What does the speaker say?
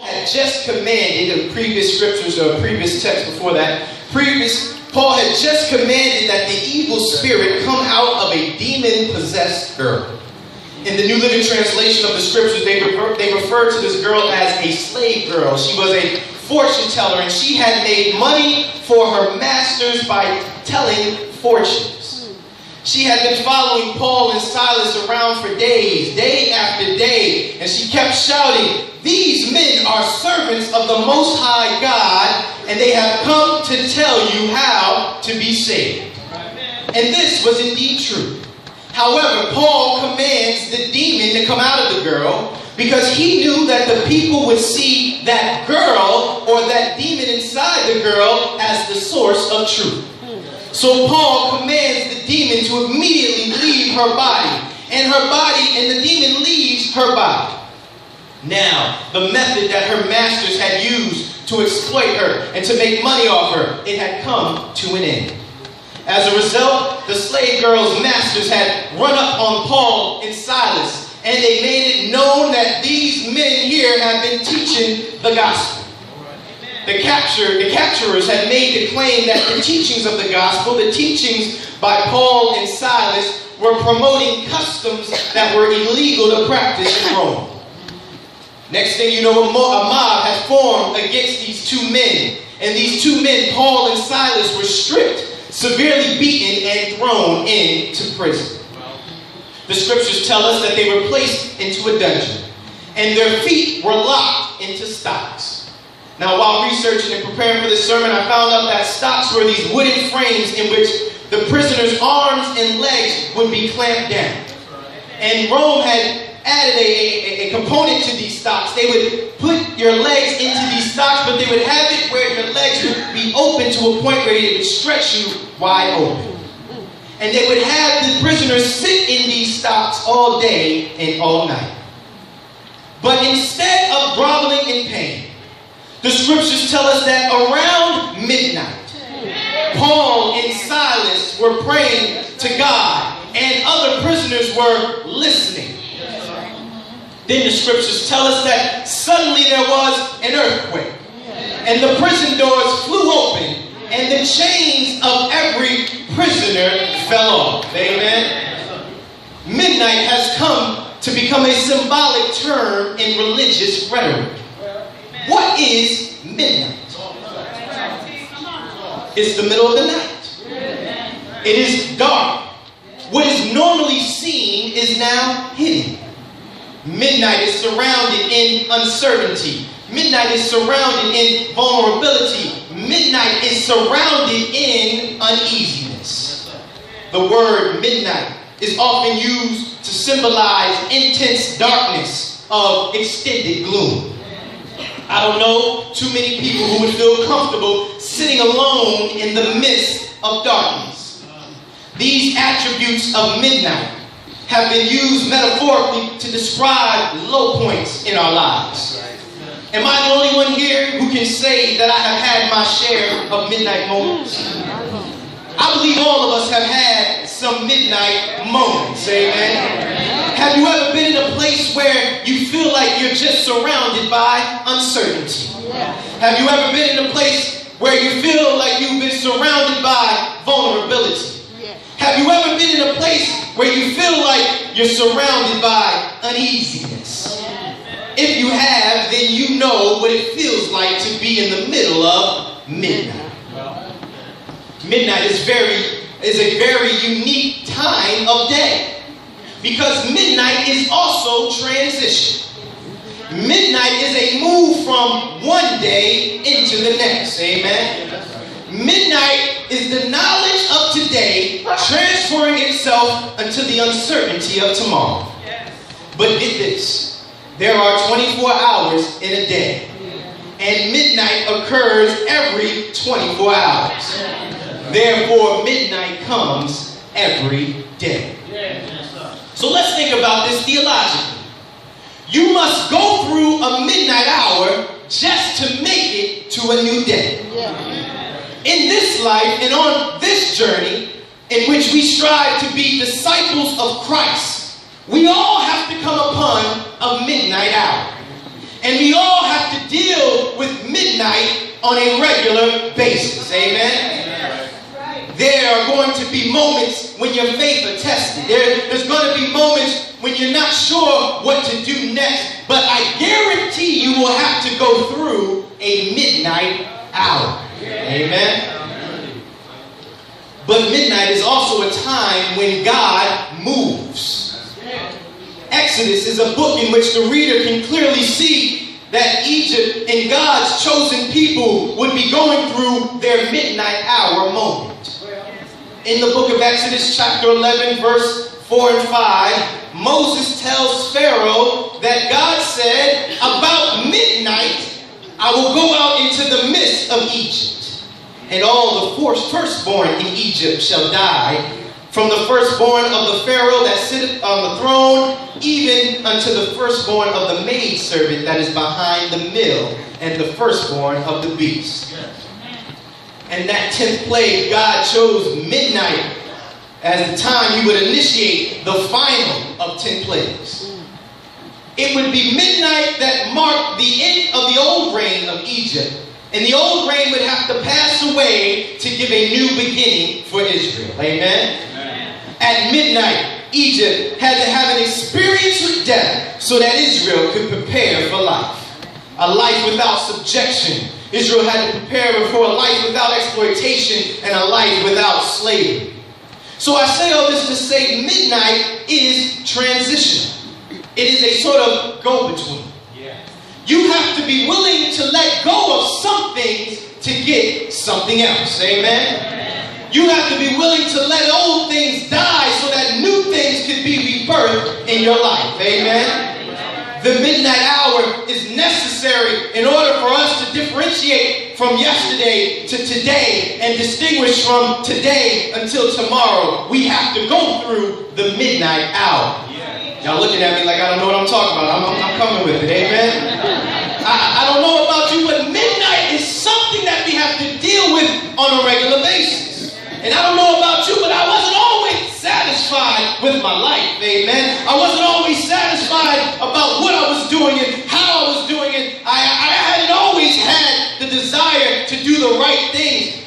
Had just commanded, in previous scriptures or previous text before that, Paul had just commanded that the evil spirit come out of a demon-possessed girl. In the New Living Translation of the scriptures, they refer to this girl as a slave girl. She was a fortune teller, and she had made money for her masters by telling fortunes. She had been following Paul and Silas around for days, day after day, and she kept shouting, "These men are servants of the Most High God, and they have come to tell you how to be saved." And this was indeed true. However, Paul commands the demon to come out of the girl because he knew that the people would see that girl or that demon inside the girl as the source of truth. So Paul commands the demon to immediately leave her body, and the demon leaves her body. Now, the method that her masters had used to exploit her and to make money off her, it had come to an end. As a result, the slave girl's masters had run up on Paul and Silas, and they made it known that these men here have been teaching the gospel. The capturers had made the claim that the teachings of the gospel, the teachings by Paul and Silas, were promoting customs that were illegal to practice in Rome. Next thing you know, a mob had formed against these two men. And these two men, Paul and Silas, were stripped, severely beaten, and thrown into prison. The scriptures tell us that they were placed into a dungeon, and their feet were locked into stocks. Now, while researching and preparing for this sermon, I found out that stocks were these wooden frames in which the prisoner's arms and legs would be clamped down. And Rome had added a component to these stocks. They would put your legs into these stocks, but they would have it where your legs would be open to a point where it would stretch you wide open. And they would have the prisoners sit in these stocks all day and all night. But instead of groveling in pain, the scriptures tell us that around midnight, Paul and Silas were praying to God, and other prisoners were listening. Then the scriptures tell us that suddenly there was an earthquake, and the prison doors flew open, and the chains of every prisoner fell off. Amen. Midnight has come to become a symbolic term in religious rhetoric. What is midnight? It's the middle of the night. It is dark. What is normally seen is now hidden. Midnight is surrounded in uncertainty. Midnight is surrounded in vulnerability. Midnight is surrounded in uneasiness. The word midnight is often used to symbolize intense darkness of extended gloom. I don't know too many people who would feel comfortable sitting alone in the midst of darkness. These attributes of midnight have been used metaphorically to describe low points in our lives. Am I the only one here who can say that I have had my share of midnight moments? I believe all of us have had some midnight moments, amen? Have you ever been in a place where you feel like you're just surrounded by uncertainty? Have you ever been in a place where you feel like you've been surrounded by vulnerability? Have you ever been in a place where you feel like you're surrounded by uneasiness? If you have, then you know what it feels like to be in the middle of midnight. Midnight is a very unique time of day because midnight is also transition. Midnight is a move from one day into the next. Amen. Midnight is the knowledge of today transferring itself into the uncertainty of tomorrow. But get this, there are 24 hours in a day, and midnight occurs every 24 hours. Therefore, midnight comes every day. So let's think about this theologically. You must go through a midnight hour just to make it to a new day. In this life and on this journey in which we strive to be disciples of Christ, we all have to come upon a midnight hour. And we all have to deal midnight on a regular basis. Amen? There are going to be moments when your faith is tested. There's going to be moments when you're not sure what to do next. But I guarantee you will have to go through a midnight hour. Amen? But midnight is also a time when God moves. Exodus is a book in which the reader can clearly see that Egypt and God's chosen people would be going through their midnight hour moment. In the book of Exodus chapter 11 verse 4 and 5, Moses tells Pharaoh that God said, about midnight I will go out into the midst of Egypt, and all the firstborn in Egypt shall die, from the firstborn of the Pharaoh that sitteth on the throne, even unto the firstborn of the maidservant that is behind the mill, and the firstborn of the beast. And that 10th plague, God chose midnight as the time he would initiate the final of 10 plagues. It would be midnight that marked the end of the old reign of Egypt. And the old reign would have to pass away to give a new beginning for Israel. Amen? At midnight, Egypt had to have an experience with death so that Israel could prepare for life. A life without subjection. Israel had to prepare for a life without exploitation and a life without slavery. So I say all this to say midnight is transitional. It is a sort of go-between. You have to be willing to let go of some things to get something else. Amen? You have to be willing to let old things die so that new things can be rebirthed in your life. Amen? The midnight hour is necessary in order for us to differentiate from yesterday to today and distinguish from today until tomorrow. We have to go through the midnight hour. Y'all looking at me like I don't know what I'm talking about. I'm coming with it. Amen? I don't know about you, but midnight is something that we have to deal with on a regular basis. And I don't know about you, but I wasn't always satisfied with my life. Amen? I wasn't always satisfied about what I was doing and how I was doing it. I hadn't always had the desire to do the right things.